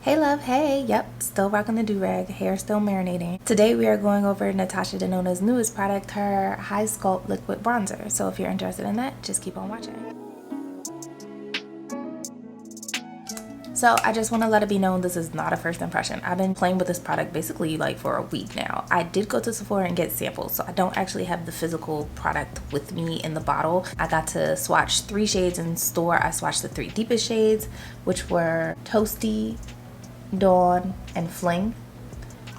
Hey love, hey, yep, still rocking the do-rag, hair still marinating. Today we are going over Natasha Denona's newest product, her HY-SCULPT liquid bronzer. So if you're interested in that, just keep on watching. So I just want to let it be known this is not a first impression. I've been playing with this product basically like for a week now. I did go to Sephora and get samples, so I don't actually have the physical product with me in the bottle. I got to swatch 3 shades in store. I swatched the 3 deepest shades, which were Toasty, Dawn, and Fling.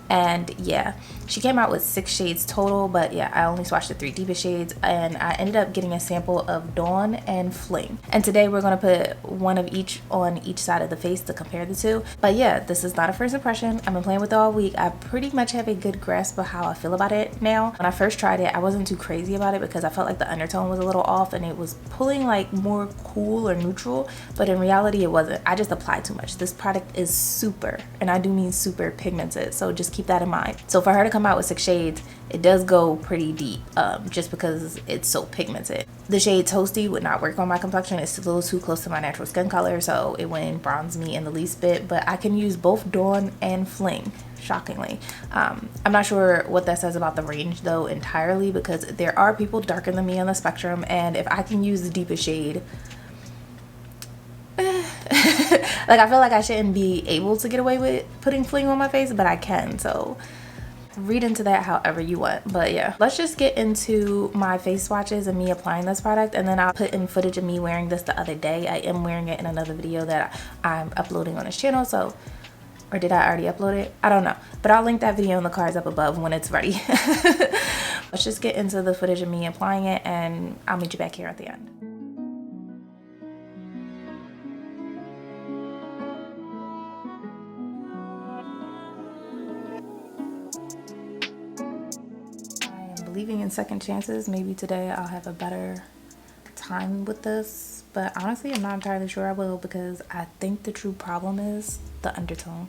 And yeah, she came out with 6 shades total, but yeah, I only swatched the 3 deepest shades, and I ended up getting a sample of Dawn and Fling. And today we're gonna put one of each on each side of the face to compare the two. But yeah, this is not a first impression. I've been playing with it all week. I pretty much have a good grasp of how I feel about it now. When I first tried it, I wasn't too crazy about it because I felt like the undertone was a little off and it was pulling like more cool or neutral, but in reality it wasn't. I just applied too much. This product is super, and I do mean super, pigmented, so just keep that in mind. So for her to come out with 6 shades, it does go pretty deep, just because it's so pigmented. The shade Toasty would not work on my complexion. It's a little too close to my natural skin color, so it wouldn't bronze me in the least bit, but I can use both Dawn and Fling, shockingly. I'm not sure what that says about the range though entirely, because there are people darker than me on the spectrum, and if I can use the deepest shade, like I feel like I shouldn't be able to get away with putting Fling on my face, but I can, so read into that however you want. But yeah, let's just get into my face swatches and me applying this product, and then I'll put in footage of me wearing this the other day. I am wearing it in another video that I'm uploading on this channel, so, or did I already upload it? I don't know, but I'll link that video in the cards up above when it's ready. Let's just get into the footage of me applying it, and I'll meet you back here at the end. Believing in second chances. Maybe today I'll have a better time with this, but honestly I'm not entirely sure I will, because I think the true problem is the undertone.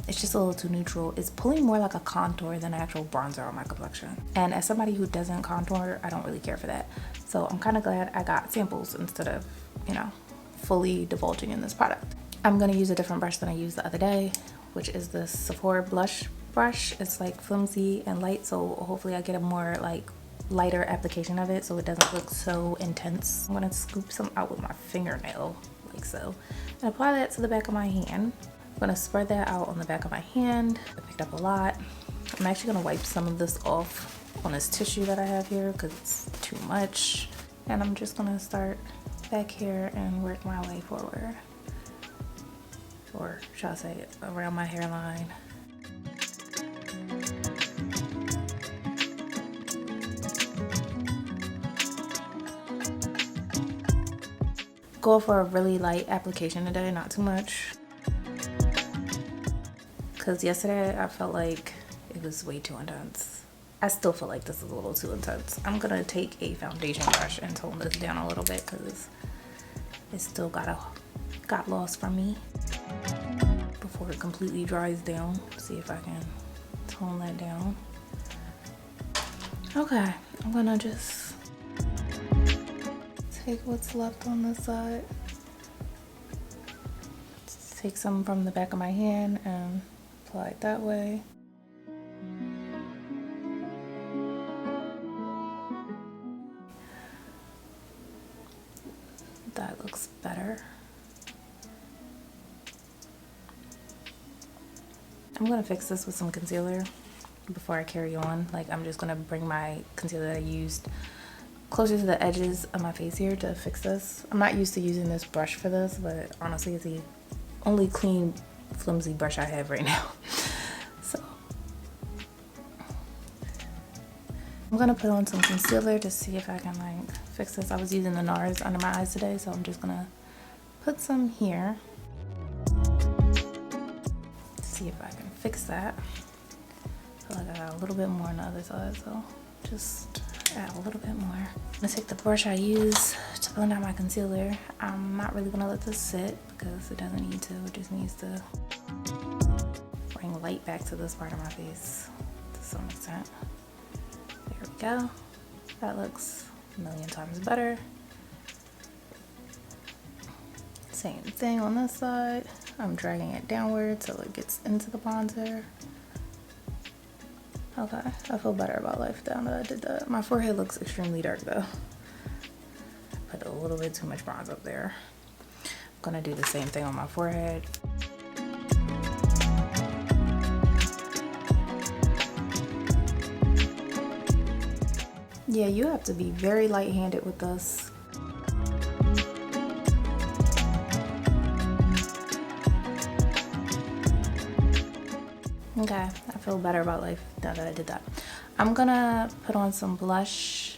It's just a little too neutral. It's pulling more like a contour than an actual bronzer on my complexion, and as somebody who doesn't contour, I don't really care for that. So I'm kind of glad I got samples instead of, you know, fully divulging in this product. I'm gonna use a different brush than I used the other day, which is the Sephora blush brush. It's like flimsy and light, so hopefully I get a more like lighter application of it so it doesn't look so intense. I'm gonna scoop some out with my fingernail like so and apply that to the back of my hand. I'm gonna spread that out on the back of my hand. I picked up a lot. I'm actually gonna wipe some of this off on this tissue that I have here because it's too much, and I'm just gonna start back here and work my way forward, or shall I say around my hairline. Go for a really light application today, not too much, because yesterday I felt like it was way too intense. I still feel like this is a little too intense. I'm gonna take a foundation brush and tone this down a little bit because it still got lost from me before it completely dries down. See if I can tone that down. Okay, I'm gonna just take what's left on this side, take some from the back of my hand and apply it that way. That looks better. I'm gonna fix this with some concealer before I carry on. Like, I'm just gonna bring my concealer that I used closer to the edges of my face here to fix this. I'm not used to using this brush for this, but honestly it's the only clean flimsy brush I have right now. So I'm gonna put on some concealer to see if I can like fix this. I was using the NARS under my eyes today, so I'm just gonna put some here to see if I can fix that. I feel like I got a little bit more on the other side, so just add a little bit more. I'm gonna take the brush I use to blend out my concealer. I'm not really gonna let this sit because it doesn't need to. It just needs to bring light back to this part of my face to some extent. There we go. That looks a million times better. Same thing on this side. I'm dragging it downward so it gets into the bronzer. Okay, I feel better about life now that I did that. My forehead looks extremely dark though. Put a little bit too much bronze up there. I'm gonna do the same thing on my forehead. Yeah, you have to be very light-handed with this. Okay, I feel better about life now that I did that. I'm gonna put on some blush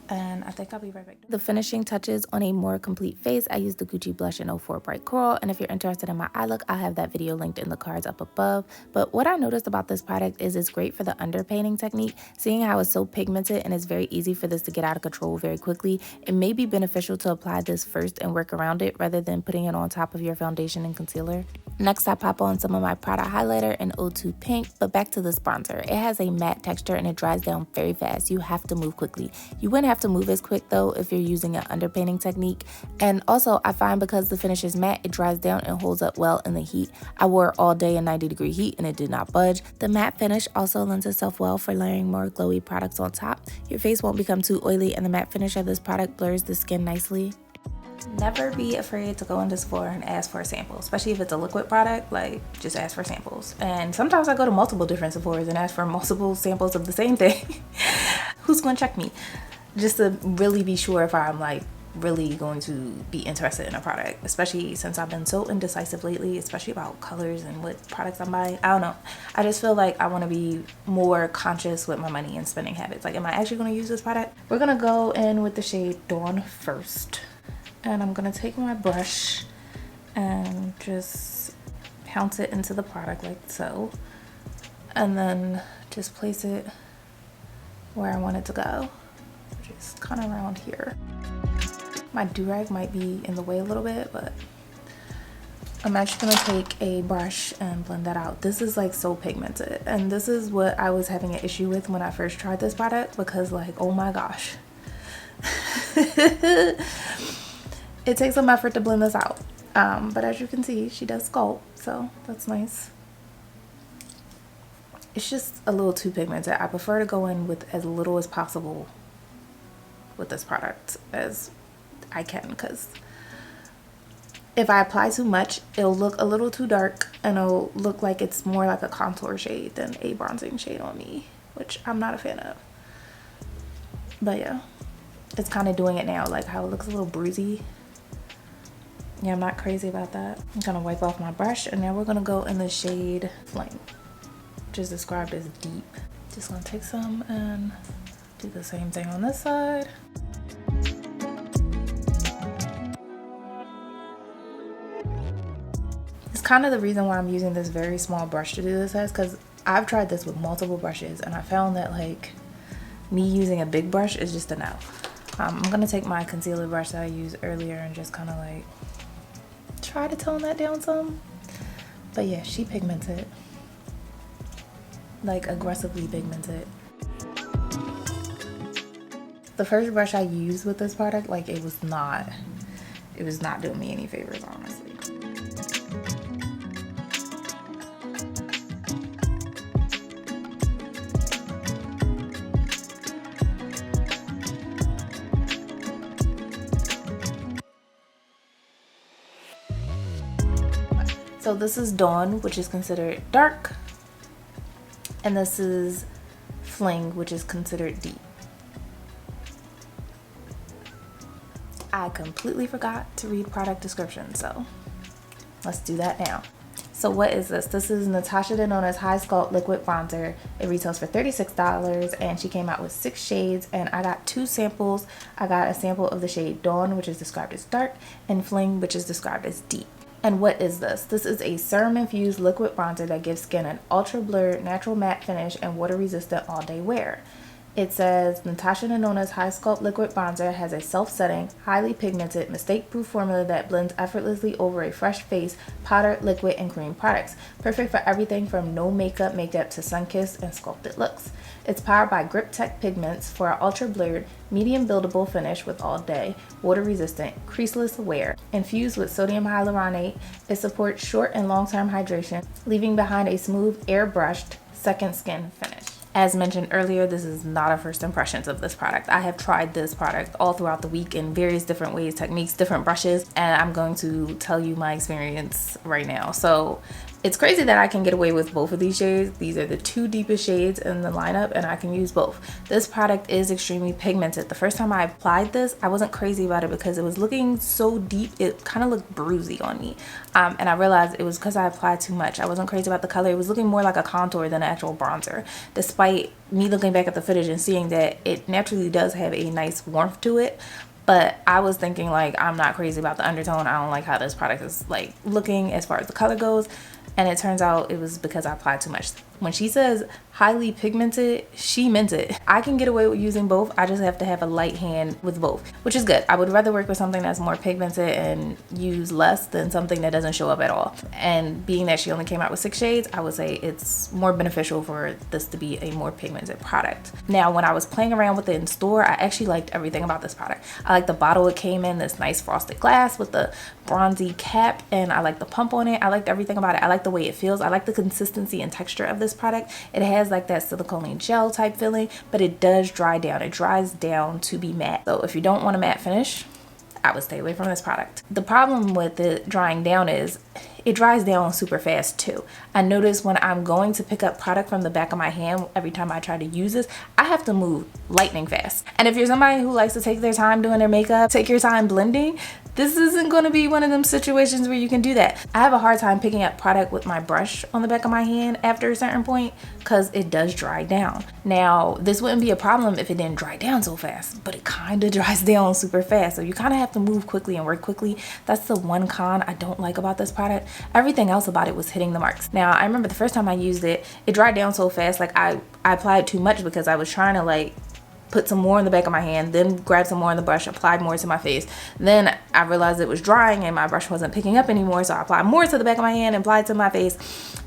and I think I'll be right back. The finishing touches on a more complete face, I used the Gucci blush in 04 Bright Coral, and if you're interested in my eye look, I'll have that video linked in the cards up above. But what I noticed about this product is it's great for the underpainting technique. Seeing how it's so pigmented and it's very easy for this to get out of control very quickly, it may be beneficial to apply this first and work around it rather than putting it on top of your foundation and concealer. Next, I pop on some of my Prada highlighter in 02 Pink, but back to this bronzer. It has a matte texture and it dries down very fast. You have to move quickly. You wouldn't have to move as quick though if you're using an underpainting technique. And also, I find because the finish is matte, it dries down and holds up well in the heat. I wore it all day in 90-degree heat and it did not budge. The matte finish also lends itself well for layering more glowy products on top. Your face won't become too oily and the matte finish of this product blurs the skin nicely. Never be afraid to go into Sephora and ask for a sample, especially if it's a liquid product. Like, just ask for samples. And sometimes I go to multiple different Sephoras and ask for multiple samples of the same thing. Who's gonna check me? Just to really be sure if I'm like really going to be interested in a product, especially since I've been so indecisive lately, especially about colors and what products I'm buying. I don't know, I just feel like I want to be more conscious with my money and spending habits. Like, am I actually going to use this product? We're gonna go in with the shade Dawn first. And I'm gonna take my brush and just pounce it into the product like so. And then just place it where I want it to go, which is kind of around here. My do-rag might be in the way a little bit, but I'm actually gonna take a brush and blend that out. This is like so pigmented. And this is what I was having an issue with when I first tried this product, because like, oh my gosh. It takes some effort to blend this out, but as you can see, she does sculpt, so that's nice. It's just a little too pigmented. I prefer to go in with as little as possible with this product as I can, because if I apply too much, it'll look a little too dark and it'll look like it's more like a contour shade than a bronzing shade on me, which I'm not a fan of. But yeah, it's kind of doing it now, like how it looks a little bruisey. Yeah, I'm not crazy about that. I'm gonna wipe off my brush and now we're gonna go in the shade Fling, which is described as deep. Just gonna take some and do the same thing on this side. It's kind of the reason why I'm using this very small brush to do this as, because I've tried this with multiple brushes and I found that like me using a big brush is just a no. I'm gonna take my concealer brush that I used earlier and just kind of like try to tone that down some. But yeah, she pigmented, like aggressively pigmented. The first brush I used with this product, like it was not doing me any favors, honestly. So this is Dawn, which is considered dark, and this is Fling, which is considered deep. I completely forgot to read product description, so let's do that now. So what is this? This is Natasha Denona HY-SCULPT Liquid Bronzer. It retails for $36 and she came out with 6 shades, and I got 2 samples. I got a sample of the shade Dawn, which is described as dark, and Fling, which is described as deep. And what is this? This is a serum infused liquid bronzer that gives skin an ultra blurred natural matte finish and water resistant all day wear. It says Natasha Denona's HY-SCULPT Liquid Bronzer has a self-setting, highly pigmented, mistake-proof formula that blends effortlessly over a fresh face, powder, liquid, and cream products. Perfect for everything from no makeup to sun-kissed and sculpted looks. It's powered by Grip Tech pigments for an ultra-blurred, medium buildable finish with all-day, water-resistant, creaseless wear. Infused with sodium hyaluronate, it supports short and long-term hydration, leaving behind a smooth, airbrushed, second skin finish. As mentioned earlier, this is not a first impressions of this product. I have tried this product all throughout the week in various different ways, techniques, different brushes, and I'm going to tell you my experience right now. So it's crazy that I can get away with both of these shades. These are the two deepest shades in the lineup and I can use both. This product is extremely pigmented. The first time I applied this, I wasn't crazy about it because it was looking so deep, it kind of looked bruisey on me. And I realized it was because I applied too much. I wasn't crazy about the color. It was looking more like a contour than an actual bronzer, despite me looking back at the footage and seeing that it naturally does have a nice warmth to it. But I was thinking like, I'm not crazy about the undertone. I don't like how this product is like looking as far as the color goes. And it turns out it was because I applied too much. When she says highly pigmented, she meant it. I can get away with using both. I just have to have a light hand with both, which is good. I would rather work with something that's more pigmented and use less than something that doesn't show up at all. And being that she only came out with 6 shades, I would say it's more beneficial for this to be a more pigmented product. Now, when I was playing around with it in store, I actually liked everything about this product. I like the bottle it came in, this nice frosted glass with the bronzy cap, and I like the pump on it. I liked everything about it. I like the way it feels. I like the consistency and texture of this product. It has like that silicone gel type feeling, but it does dry down. It dries down to be matte. So if you don't want a matte finish, I would stay away from this product. The problem with it drying down is it dries down super fast too. I notice when I'm going to pick up product from the back of my hand, every time I try to use this, I have to move lightning fast. And if you're somebody who likes to take their time doing their makeup, take your time blending, this isn't going to be one of them situations where you can do that. I have a hard time picking up product with my brush on the back of my hand after a certain point because it does dry down. Now, this wouldn't be a problem if it didn't dry down so fast, but it kind of dries down super fast. So you kind of have to move quickly and work quickly. That's the one con I don't like about this product. Everything else about it was hitting the marks. Now, I remember the first time I used it, it dried down so fast. Like I applied too much because I was trying to like put some more in the back of my hand, then grab some more in the brush, applied more to my face. Then I realized it was drying and my brush wasn't picking up anymore, so I applied more to the back of my hand and applied to my face.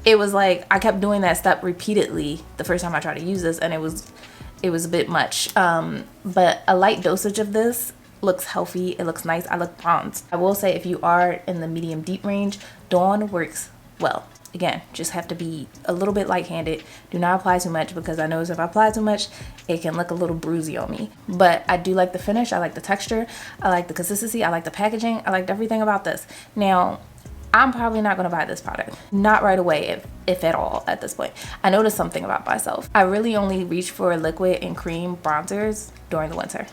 It was like I kept doing that step repeatedly the first time I tried to use this, and it was a bit much. But a light dosage of this looks healthy. It looks nice. I look bronzed. I will say if you are in the medium deep range, Dawn works well. Again, just have to be a little bit light-handed. Do not apply too much because I notice if I apply too much, it can look a little bruisey on me. But I do like the finish. I like the texture. I like the consistency. I like the packaging. I liked everything about this. Now, I'm probably not going to buy this product. Not right away, if at all, at this point. I noticed something about myself. I really only reach for liquid and cream bronzers during the winter.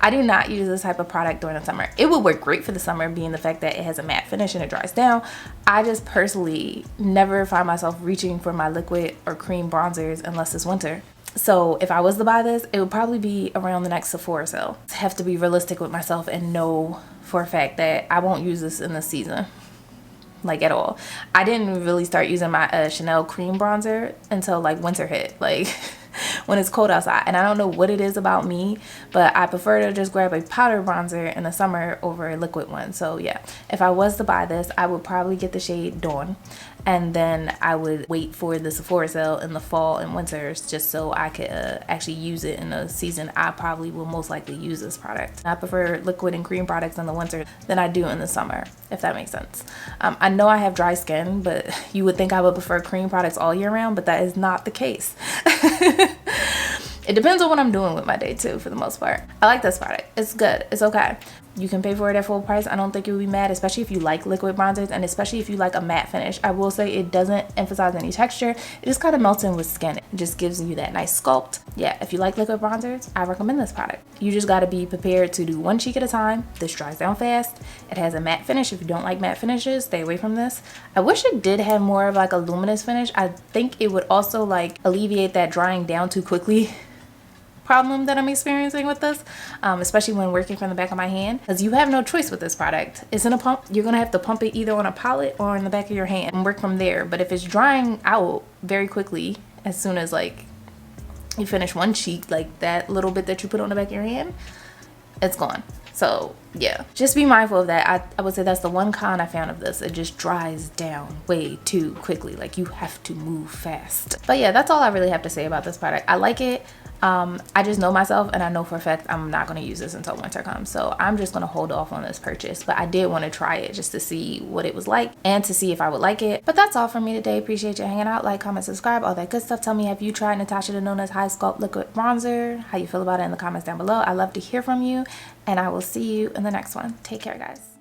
I do not use this type of product during the summer. It would work great for the summer, being the fact that it has a matte finish and it dries down. I just personally never find myself reaching for my liquid or cream bronzers unless it's winter. So if I was to buy this, it would probably be around the next Sephora sale. I have to be realistic with myself and know for a fact that I won't use this in the season. Like at all. I didn't really start using my Chanel cream bronzer until like winter hit. Like when it's cold outside, and I don't know what it is about me, but I prefer to just grab a powder bronzer in the summer over a liquid one. So yeah, if I was to buy this, I would probably get the shade Dawn, and then I would wait for the Sephora sale in the fall and winters just so I could actually use it in the season I probably will most likely use this product. I prefer liquid and cream products in the winter than I do in the summer, if that makes sense. I know I have dry skin, but you would think I would prefer cream products all year round, but that is not the case. It depends on what I'm doing with my day too, for the most part. I like this product. It's good. It's okay. You can pay for it at full price. I don't think you would be mad, especially if you like liquid bronzers and especially if you like a matte finish. I will say it doesn't emphasize any texture. It just kind of melts in with skin. It just gives you that nice sculpt. Yeah, if you like liquid bronzers, I recommend this product. You just got to be prepared to do one cheek at a time. This dries down fast. It has a matte finish. If you don't like matte finishes, stay away from this. I wish it did have more of like a luminous finish. I think it would also like alleviate that drying down too quickly problem that I'm experiencing with this, especially when working from the back of my hand, because you have no choice with this product. It's in a pump. You're gonna have to pump it either on a palette or in the back of your hand and work from there. But if it's drying out very quickly, as soon as like you finish one cheek, like that little bit that you put on the back of your hand, it's gone. So yeah, just be mindful of that. I would say that's the one con I found of this. It just dries down way too quickly. Like you have to move fast. But yeah, that's all I really have to say about this product. I like it. I just know myself, and I know for a fact I'm not going to use this until winter comes. So I'm just going to hold off on this purchase. But I did want to try it just to see what it was like and to see if I would like it. But that's all from me today. Appreciate you hanging out. Like, comment, subscribe, all that good stuff. Tell me, have you tried Natasha Denona's HY-SCULPT liquid bronzer? How you feel about it in the comments down below. I love to hear from you, and I will see you in the next one. Take care, guys.